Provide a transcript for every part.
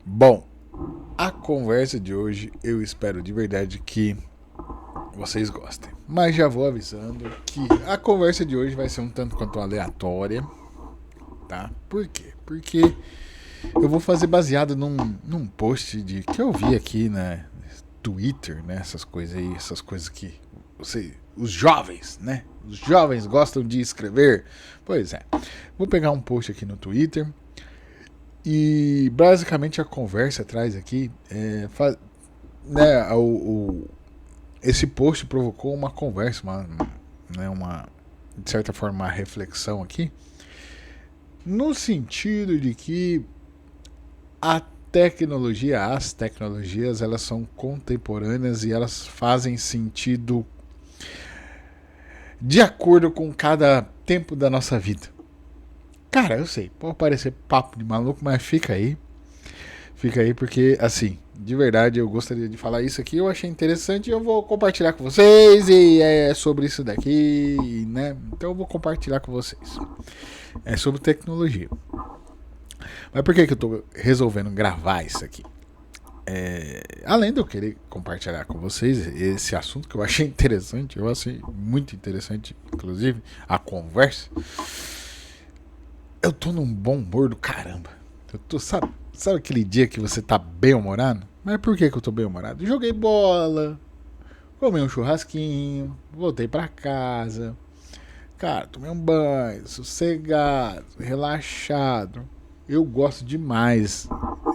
Bom, a conversa de hoje eu espero de verdade que vocês gostem. Mas já vou avisando que a conversa de hoje vai ser um tanto quanto aleatória, tá? Por quê? Porque eu vou fazer baseado num post que eu vi aqui na Twitter, né? Essas coisas aí, essas coisas que os jovens, né? Os jovens gostam de escrever. Pois é. Vou pegar um post aqui no Twitter e basicamente a conversa atrás aqui né, esse post provocou uma conversa, de certa forma, uma reflexão aqui, no sentido de que as tecnologias, elas são contemporâneas e elas fazem sentido de acordo com cada tempo da nossa vida. Cara, eu sei, pode parecer papo de maluco, mas fica aí. Fica aí porque, assim, de verdade eu gostaria de falar isso aqui, eu achei interessante e eu vou compartilhar com vocês e é sobre isso daqui, né? Então eu vou compartilhar com vocês. É sobre tecnologia. Mas por que eu tô resolvendo gravar isso aqui? Além de eu querer compartilhar com vocês esse assunto que eu achei interessante, eu achei muito interessante, inclusive, a conversa, eu tô num bom humor do caramba. Eu tô, sabe aquele dia que você tá bem humorado? Mas por que eu tô bem humorado? Joguei bola, comi um churrasquinho, voltei pra casa. Cara, tomei um banho, sossegado, relaxado. Eu gosto demais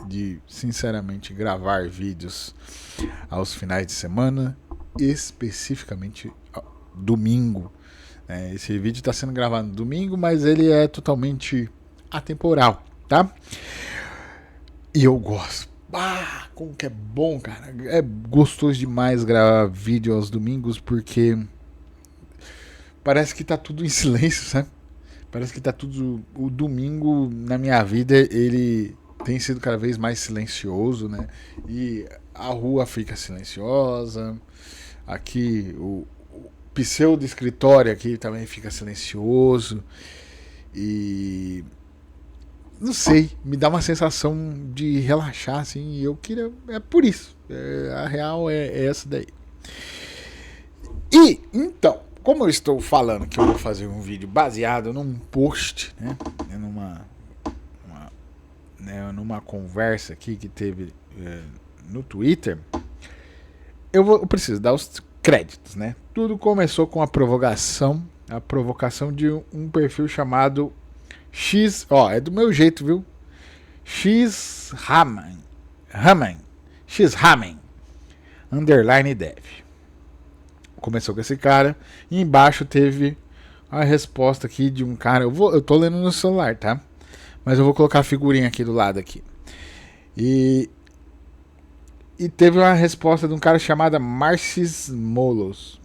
de, sinceramente, gravar vídeos aos finais de semana, especificamente domingo. Esse vídeo está sendo gravado no domingo, mas ele é totalmente atemporal, tá? E eu gosto. Ah, como que é bom, cara. É gostoso demais gravar vídeo aos domingos porque parece que tá tudo em silêncio, sabe? Parece que tá tudo. O domingo na minha vida ele tem sido cada vez mais silencioso, né? E a rua fica silenciosa. Aqui o pseudo escritório aqui também fica silencioso. E não sei, me dá uma sensação de relaxar, assim, e eu queria. É por isso. A real é essa daí. E, então, como eu estou falando que eu vou fazer um vídeo baseado num post, né? Numa conversa aqui que teve no Twitter, eu preciso dar os créditos, né? Tudo começou com a provocação de um perfil chamado X, ó, é do meu jeito, viu? X Raman, X Ramen, underline dev. Começou com esse cara e embaixo teve a resposta aqui de um cara. Eu tô lendo no celular, tá? Mas eu vou colocar a figurinha aqui do lado aqui. E teve uma resposta de um cara chamado Marcis Molos.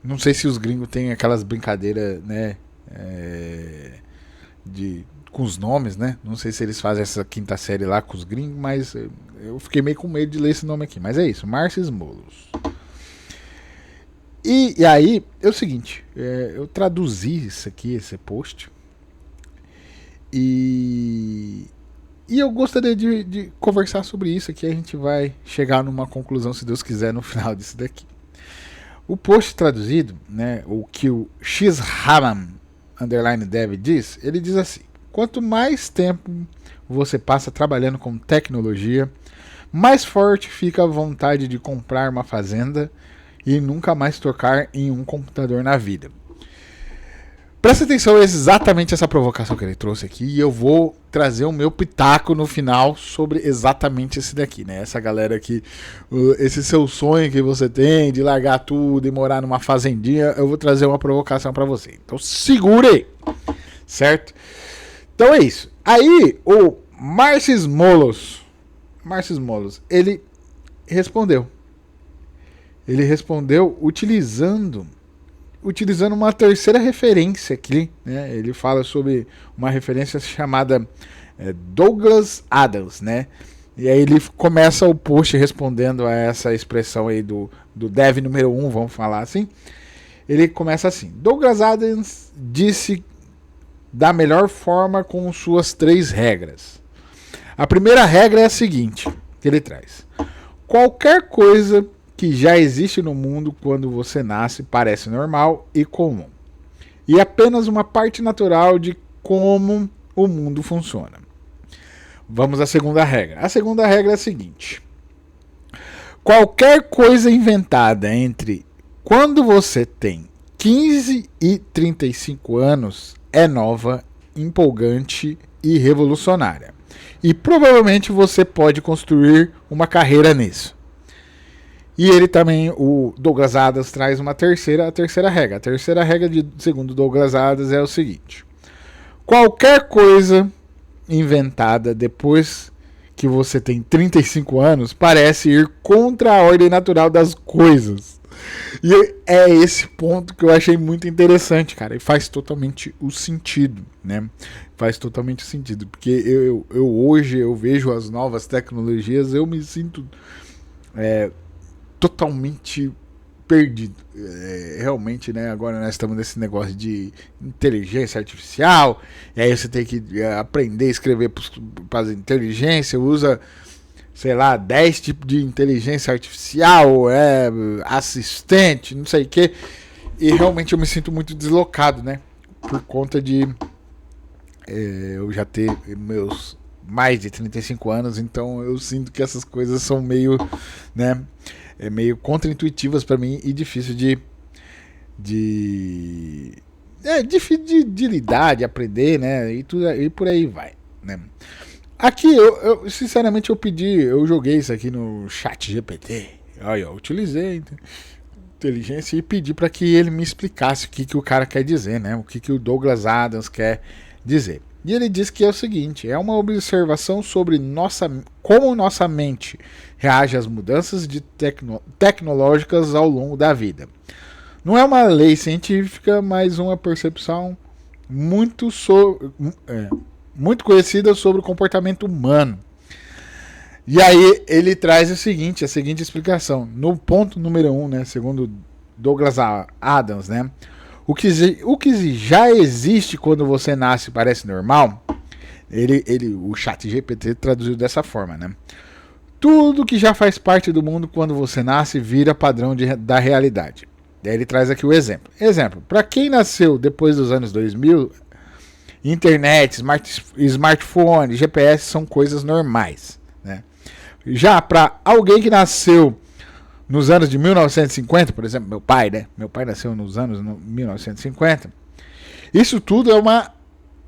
Não sei se os gringos têm aquelas brincadeiras, né? Com os nomes, né? Não sei se eles fazem essa quinta série lá com os gringos, mas eu fiquei meio com medo de ler esse nome aqui. Mas é isso, Marcis Molos. E aí, é o seguinte, eu traduzi isso aqui, esse post, e eu gostaria de conversar sobre isso aqui. A gente vai chegar numa conclusão, se Deus quiser, no final disso daqui. O post traduzido, né, o que o X-Haman underline dev diz, ele diz assim: quanto mais tempo você passa trabalhando com tecnologia, mais forte fica a vontade de comprar uma fazenda e nunca mais tocar em um computador na vida. Presta atenção, é exatamente essa provocação que ele trouxe aqui, e eu vou trazer o meu pitaco no final sobre exatamente esse daqui, né? Essa galera aqui, esse seu sonho que você tem de largar tudo e morar numa fazendinha, eu vou trazer uma provocação para você. Então segure aí, certo? Então é isso. Aí o Marcis Molos, ele respondeu. Ele respondeu utilizando uma terceira referência aqui, né? Ele fala sobre uma referência chamada Douglas Adams, né? E aí ele começa o post respondendo a essa expressão aí do dev número 1, vamos falar assim. Ele começa assim: Douglas Adams disse da melhor forma com suas 3 regras. A primeira regra é a seguinte, que ele traz. Qualquer coisa que já existe no mundo quando você nasce parece normal e comum. E apenas uma parte natural de como o mundo funciona. Vamos à segunda regra. A segunda regra é a seguinte. Qualquer coisa inventada entre quando você tem 15 e 35 anos é nova, empolgante e revolucionária. E provavelmente você pode construir uma carreira nisso. E ele também, o Douglas Adams, traz a terceira regra. A terceira regra, segundo Douglas Adams, é o seguinte. Qualquer coisa inventada depois que você tem 35 anos parece ir contra a ordem natural das coisas. E é esse ponto que eu achei muito interessante, cara. E faz totalmente o sentido, né? Faz totalmente sentido. Porque eu hoje eu vejo as novas tecnologias, eu me sinto totalmente perdido. Realmente, né? Agora nós estamos nesse negócio de inteligência artificial. E aí você tem que aprender a escrever para a inteligência. Usa, sei lá, 10 tipos de inteligência artificial, assistente, não sei o que. E realmente eu me sinto muito deslocado, né? Por conta de eu já ter meus mais de 35 anos, então eu sinto que essas coisas são meio, né, meio contraintuitivas para mim e difícil de lidar, de aprender, né? E por aí vai, né? Aqui, eu sinceramente eu joguei isso aqui no ChatGPT. Olha, eu utilizei inteligência e pedi para que ele me explicasse o que o cara quer dizer, né? O que o Douglas Adams quer dizer. E ele diz que é o seguinte, é uma observação sobre como nossa mente reage às mudanças tecnológicas ao longo da vida. Não é uma lei científica, mas uma percepção muito conhecida sobre o comportamento humano. E aí ele traz a seguinte explicação. No ponto número 1, né, segundo Douglas Adams, né, o que já existe quando você nasce parece normal. O ChatGPT traduziu dessa forma, né? Tudo que já faz parte do mundo quando você nasce vira padrão da realidade. Daí ele traz aqui o exemplo. Para quem nasceu depois dos anos 2000, internet, smartphone, GPS são coisas normais, né? Já para alguém que nasceu nos anos de 1950, por exemplo, meu pai, né? Meu pai nasceu nos anos 1950. Isso tudo é uma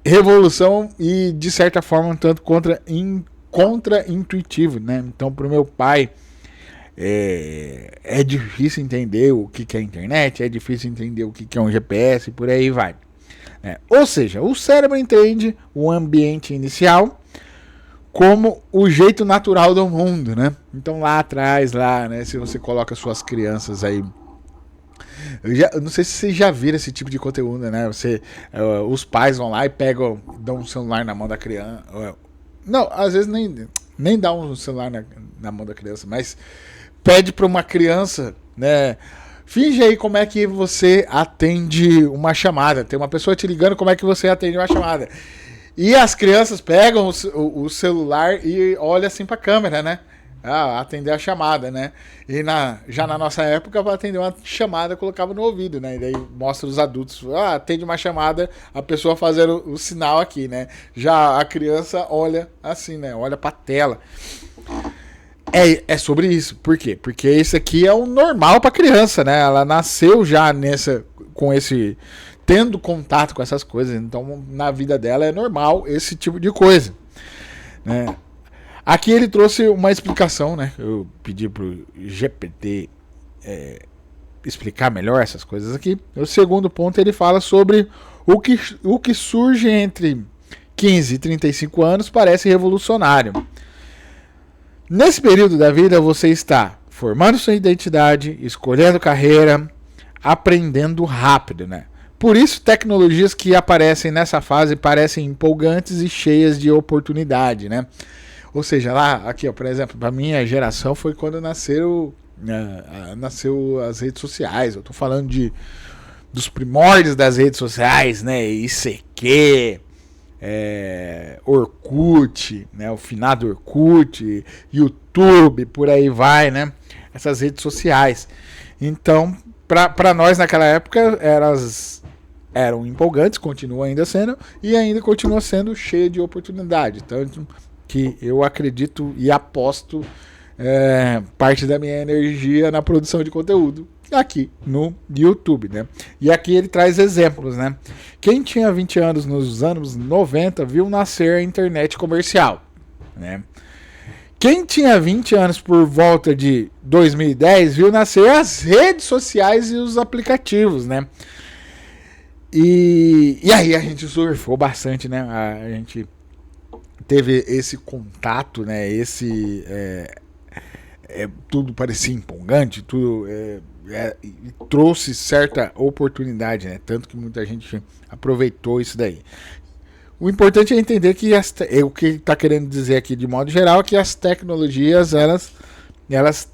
revolução e, de certa forma, um tanto contra-intuitivo, né? Então, para o meu pai, é difícil entender o que é internet, é difícil entender o que é um GPS e por aí vai. Ou seja, o cérebro entende o ambiente inicial como o jeito natural do mundo, né? Então lá atrás, né, se você coloca suas crianças aí, eu não sei se vocês já viram esse tipo de conteúdo, né? Os pais vão lá e dão um celular na mão da criança. Não, às vezes nem dá um celular na mão da criança, mas pede para uma criança, né? Finge aí como é que você atende uma chamada. Tem uma pessoa te ligando, como é que você atende uma chamada. E as crianças pegam o celular e olham assim pra câmera, né? Atender a chamada, né? E já na nossa época, para atender uma chamada, colocava no ouvido, né? E daí mostra os adultos, atende uma chamada, a pessoa fazendo o sinal aqui, né? Já a criança olha assim, né? Olha pra tela. É sobre isso. Por quê? Porque isso aqui é o normal pra criança, né? Ela nasceu já tendo contato com essas coisas, então na vida dela é normal esse tipo de coisa, né? Aqui ele trouxe uma explicação, né? Eu pedi pro GPT explicar melhor essas coisas aqui. O segundo ponto ele fala sobre o que surge entre 15 e 35 anos parece revolucionário. Nesse período da vida você está formando sua identidade, escolhendo carreira, aprendendo rápido, né? Por isso, tecnologias que aparecem nessa fase parecem empolgantes e cheias de oportunidade, né? Ou seja, aqui, ó, por exemplo, para minha geração foi quando nasceu as redes sociais. Eu tô falando de dos primórdios das redes sociais, né? ICQ, Orkut, né? O finado Orkut, YouTube, por aí vai, né? Essas redes sociais. Então, para nós naquela época, eram empolgantes, continua ainda sendo, e ainda continua sendo cheia de oportunidade. Tanto que eu acredito e aposto parte da minha energia na produção de conteúdo aqui no YouTube, né? E aqui ele traz exemplos, né? Quem tinha 20 anos nos anos 90 viu nascer a internet comercial, né? Quem tinha 20 anos por volta de 2010 viu nascer as redes sociais e os aplicativos, né? E aí a gente surfou bastante, né? A gente teve esse contato, né? Tudo parecia empolgante, tudo trouxe certa oportunidade, né? Tanto que muita gente aproveitou isso daí. O importante é entender que o que ele está querendo dizer aqui de modo geral é que as tecnologias elas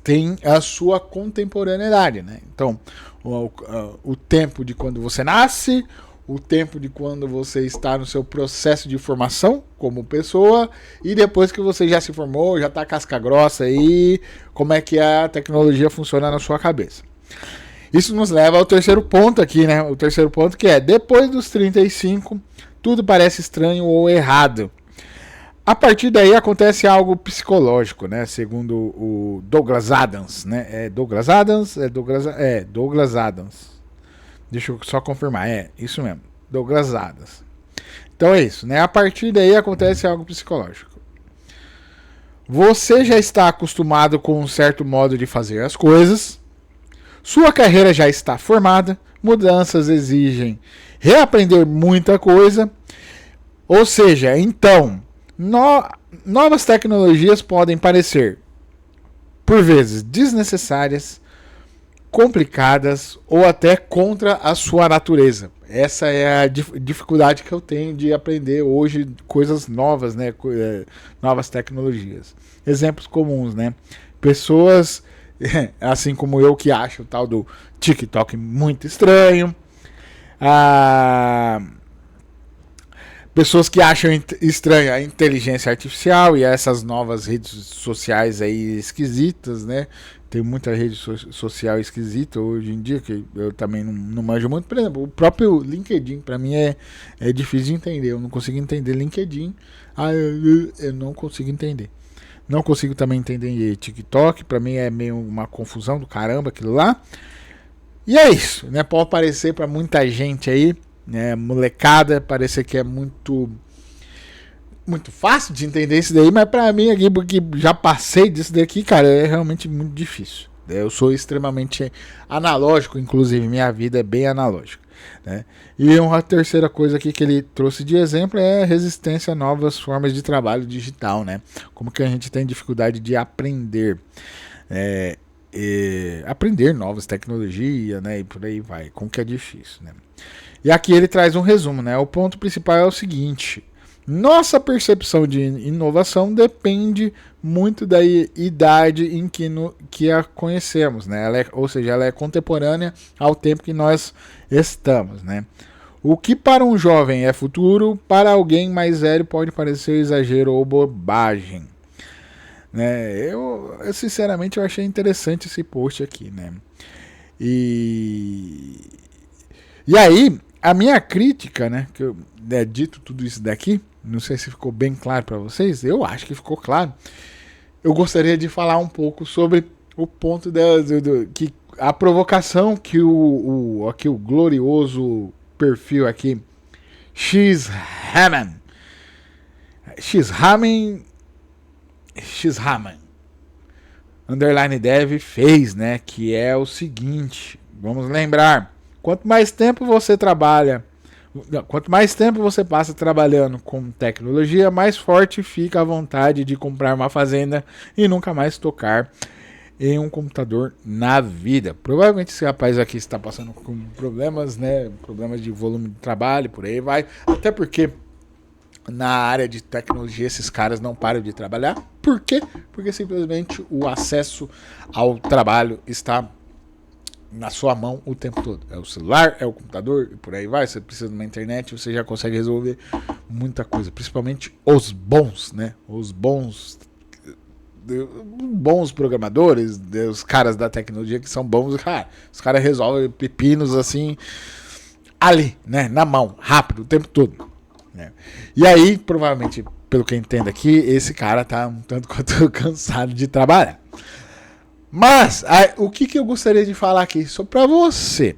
têm a sua contemporaneidade, né? Então, o tempo de quando você nasce, o tempo de quando você está no seu processo de formação como pessoa, e depois que você já se formou, já está casca grossa aí, como é que a tecnologia funciona na sua cabeça. Isso nos leva ao terceiro ponto aqui, né? O terceiro ponto que é, depois dos 35, tudo parece estranho ou errado. A partir daí acontece algo psicológico, né? Segundo o Douglas Adams, né? Douglas Adams? Douglas Adams. Deixa eu só confirmar. Isso mesmo. Douglas Adams. Então é isso, né? A partir daí acontece algo psicológico. Você já está acostumado com um certo modo de fazer as coisas. Sua carreira já está formada. Mudanças exigem reaprender muita coisa. Ou seja, então, novas tecnologias podem parecer, por vezes, desnecessárias, complicadas ou até contra a sua natureza. Essa é a dificuldade que eu tenho de aprender hoje coisas novas, né? Novas tecnologias. Exemplos comuns, né? Pessoas, assim como eu, que acham o tal do TikTok muito estranho. Pessoas que acham estranha a inteligência artificial e essas novas redes sociais aí esquisitas, né? Tem muita rede social esquisita hoje em dia que eu também não manjo muito. Por exemplo, o próprio LinkedIn, para mim é difícil de entender. Eu não consigo entender LinkedIn. Eu não consigo entender. Não consigo também entender TikTok. Para mim é meio uma confusão do caramba aquilo lá. E é isso, né? Pode parecer para muita gente aí, né, molecada, parecer que é muito fácil de entender isso daí, mas pra mim aqui, porque já passei disso daqui, cara, é realmente muito difícil. Eu sou extremamente analógico, inclusive minha vida é bem analógica, né? E uma terceira coisa aqui que ele trouxe de exemplo é a resistência a novas formas de trabalho digital, né? Como que a gente tem dificuldade de aprender, aprender novas tecnologias, né? E por aí vai, como que é difícil, né? E aqui ele traz um resumo, né? O ponto principal é o seguinte: nossa percepção de inovação depende muito da idade em que a conhecemos, né? Ou seja, ela é contemporânea ao tempo que nós estamos, né? O que para um jovem é futuro, para alguém mais velho pode parecer exagero ou bobagem, né? Eu sinceramente eu achei interessante esse post aqui, né? E aí a minha crítica, né? Que eu dito tudo isso daqui, não sei se ficou bem claro para vocês, eu acho que ficou claro. Eu gostaria de falar um pouco sobre o ponto que a provocação que aqui o glorioso perfil aqui X-Haman underline dev fez, né? Que é o seguinte, vamos lembrar, quanto mais tempo você passa trabalhando com tecnologia, mais forte fica a vontade de comprar uma fazenda e nunca mais tocar em um computador na vida. Provavelmente esse rapaz aqui está passando com problemas, né? Problemas de volume de trabalho, por aí vai. Até porque na área de tecnologia esses caras não param de trabalhar. Por quê? Porque simplesmente o acesso ao trabalho está na sua mão o tempo todo. É o celular, é o computador, e por aí vai. Você precisa de uma internet, você já consegue resolver muita coisa. Principalmente os bons, né? Os bons programadores, os caras da tecnologia que são bons, cara. Os caras resolvem pepinos assim, ali, né? Na mão, rápido, o tempo todo. Né? E aí, provavelmente, pelo que eu entendo aqui, esse cara tá um tanto quanto cansado de trabalhar. Mas, o que eu gostaria de falar aqui? Só pra você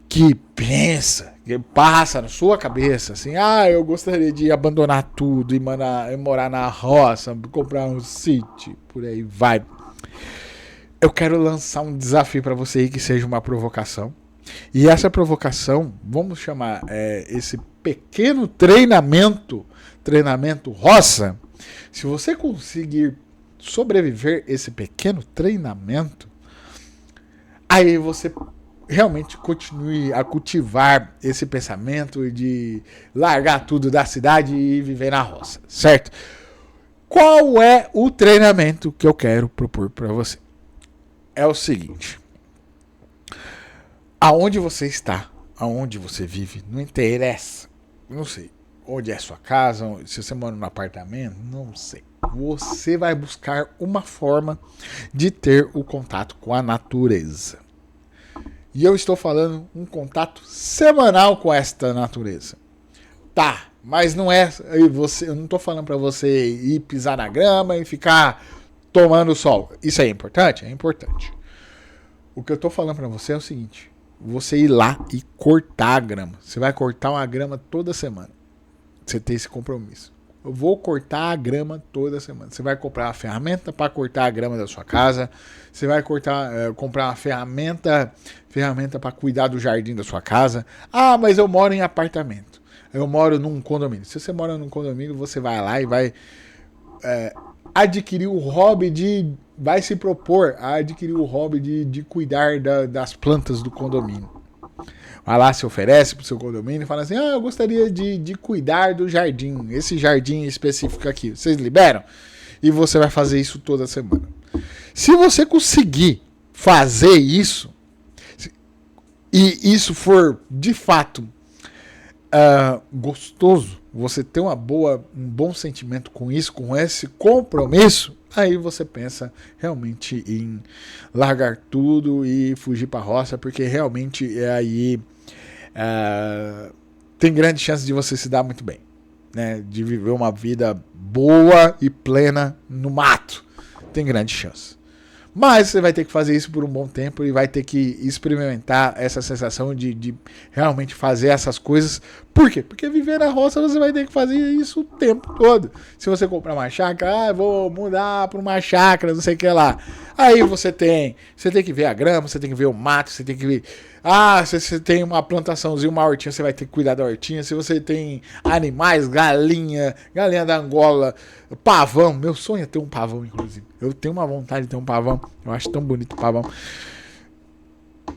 que pensa, que passa na sua cabeça assim, eu gostaria de abandonar tudo e morar na roça, comprar um sítio, por aí vai. Eu quero lançar um desafio pra você aí que seja uma provocação. E essa provocação, vamos chamar esse pequeno treinamento roça. Se você conseguir sobreviver esse pequeno treinamento, aí você realmente continue a cultivar esse pensamento de largar tudo da cidade e viver na roça, certo? Qual é o treinamento que eu quero propor para você? É o seguinte: aonde você está, aonde você vive, não interessa. Não sei onde é a sua casa, se você mora num apartamento, não sei. Você vai buscar uma forma de ter o contato com a natureza. E eu estou falando um contato semanal com esta natureza. Tá, mas não é. Eu não estou falando para você ir pisar na grama e ficar tomando sol. Isso é importante? É importante. O que eu estou falando para você é o seguinte: você ir lá e cortar a grama. Você vai cortar uma grama toda semana. Você tem esse compromisso. Eu vou cortar a grama toda semana. Você vai comprar uma ferramenta para cortar a grama da sua casa. Você vai comprar uma ferramenta para cuidar do jardim da sua casa. Mas eu moro em apartamento. Eu moro num condomínio. Se você mora num condomínio, você vai lá e vai adquirir o hobby vai se propor a adquirir o hobby de cuidar das plantas do condomínio. Vai lá, se oferece pro seu condomínio e fala assim: eu gostaria de cuidar do jardim, esse jardim específico aqui. Vocês liberam? E você vai fazer isso toda semana. Se você conseguir fazer isso, e isso for de fato gostoso, você ter um bom sentimento com isso, com esse compromisso, aí você pensa realmente em largar tudo e fugir para a roça, porque realmente aí tem grande chance de você se dar muito bem, né? De viver uma vida boa e plena no mato. Tem grande chance. Mas você vai ter que fazer isso por um bom tempo e vai ter que experimentar essa sensação de realmente fazer essas coisas. Por quê? Porque viver na roça você vai ter que fazer isso o tempo todo. Se você comprar uma chácara, vou mudar para uma chácara, não sei o que lá. Aí você tem que ver a grama, você tem que ver o mato, você tem que ver... se você tem uma plantaçãozinha, uma hortinha, você vai ter que cuidar da hortinha. Se você tem animais, galinha da Angola, pavão. Meu sonho é ter um pavão, inclusive. Eu tenho uma vontade de ter um pavão. Eu acho tão bonito o pavão.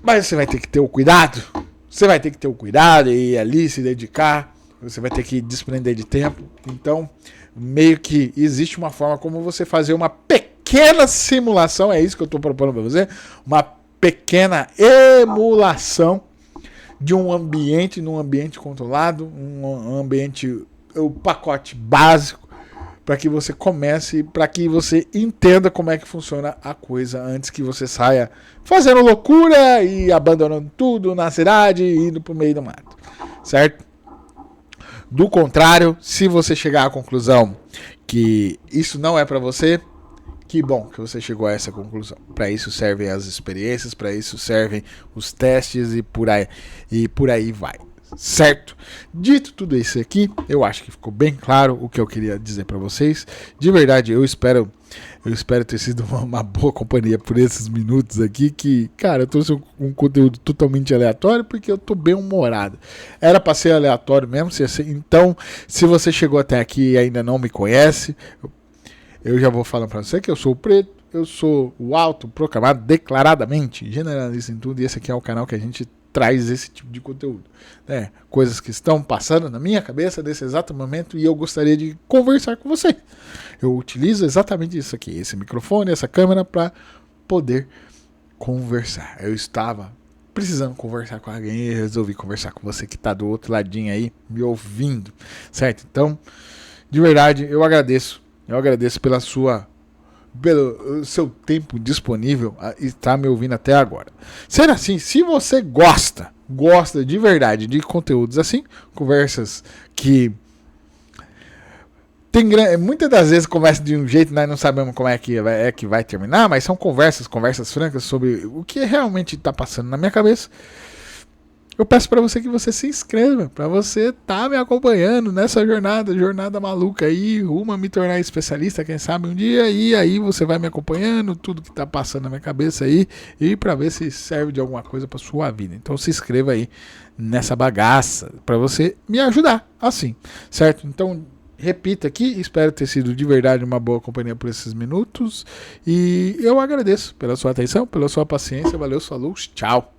Mas você vai ter que ter o cuidado. Você vai ter que ter o cuidado e ir ali se dedicar. Você vai ter que desprender de tempo. Então, meio que existe uma forma como você fazer uma pequena simulação. É isso que eu estou propondo para você. Uma pequena emulação de um ambiente, num ambiente controlado, um ambiente, o pacote básico, para que você comece, para que você entenda como é que funciona a coisa antes que você saia fazendo loucura e abandonando tudo na cidade e indo pro meio do mato, certo? Do contrário, se você chegar à conclusão que isso não é para você, que bom que você chegou a essa conclusão. Para isso servem as experiências, para isso servem os testes e por aí vai. Certo? Dito tudo isso aqui, eu acho que ficou bem claro o que eu queria dizer para vocês. De verdade, eu espero ter sido uma boa companhia por esses minutos aqui, que, cara, eu trouxe um conteúdo totalmente aleatório porque eu tô bem humorado. Era para ser aleatório mesmo, então, se você chegou até aqui e ainda não me conhece, eu já vou falando para você que eu sou o Preto, eu sou o autoproclamado, declaradamente generalista em tudo, e esse aqui é o canal que a gente traz esse tipo de conteúdo, né? Coisas que estão passando na minha cabeça nesse exato momento e eu gostaria de conversar com você. Eu utilizo exatamente isso aqui, esse microfone, essa câmera, para poder conversar. Eu estava precisando conversar com alguém e resolvi conversar com você que está do outro ladinho aí, me ouvindo, certo? Então, de verdade, eu agradeço pelo seu tempo disponível e estar me ouvindo até agora. Sendo assim, se você gosta de verdade de conteúdos assim, conversas que muitas das vezes conversa de um jeito, nós não sabemos como é que vai terminar, mas são conversas francas sobre o que realmente está passando na minha cabeça. Eu peço para você que você se inscreva, para você me acompanhando nessa jornada maluca aí, rumo a me tornar especialista, quem sabe um dia, e aí você vai me acompanhando, tudo que tá passando na minha cabeça aí, e para ver se serve de alguma coisa para sua vida. Então se inscreva aí nessa bagaça, para você me ajudar, assim, certo? Então, repita aqui, espero ter sido de verdade uma boa companhia por esses minutos, e eu agradeço pela sua atenção, pela sua paciência, valeu, falou, tchau!